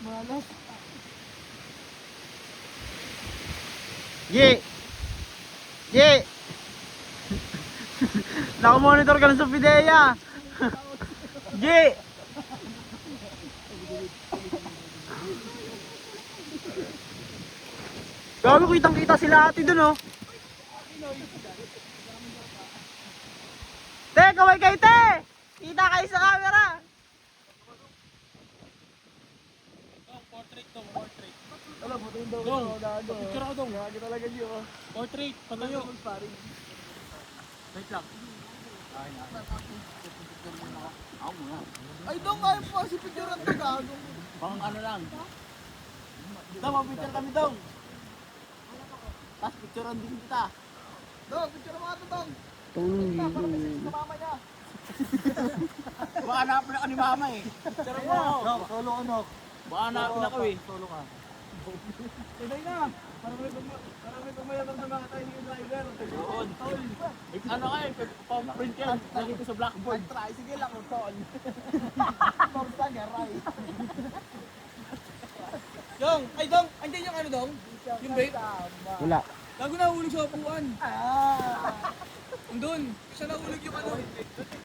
Malas. Ye! Ye! Nakamonitor ka lang sa Pidea! Ye! Gago, kitang kita sila ate dun oh. Te, kaway kayo te! Kita kayo sa camera! Portrait dong, portrait. Alam mo, ito daw. Dong, Gago. picture ako dong. Gago talaga niyo. Portrait, patayo. Wait lang. Ay, dong, ayaw po si picturean to, gago. Pang ano lang. Dong, mag-picture kami dong. Tapos picturean din kita. Dong, picture mo nga to, dong. Tulong Para message sa mama niya. Baka hanapin ako ni mama eh. Picture mo. Dong, solo ano. Baka hanapin ako eh. Solo ka. Tuloy na. Para may pumayabang sa mga tayo ng driver. Doon. Ano kayo, pa-print yan. Lagi ko sa blackboard. Tricycle lang, tol. Torsa, garay. Dong! Ay, Dong! Andiyan yung ano, Dong? Yung vape? Wala. Gago nahulog sa upuan. Ah! Andun. Isa nahulog yung ano.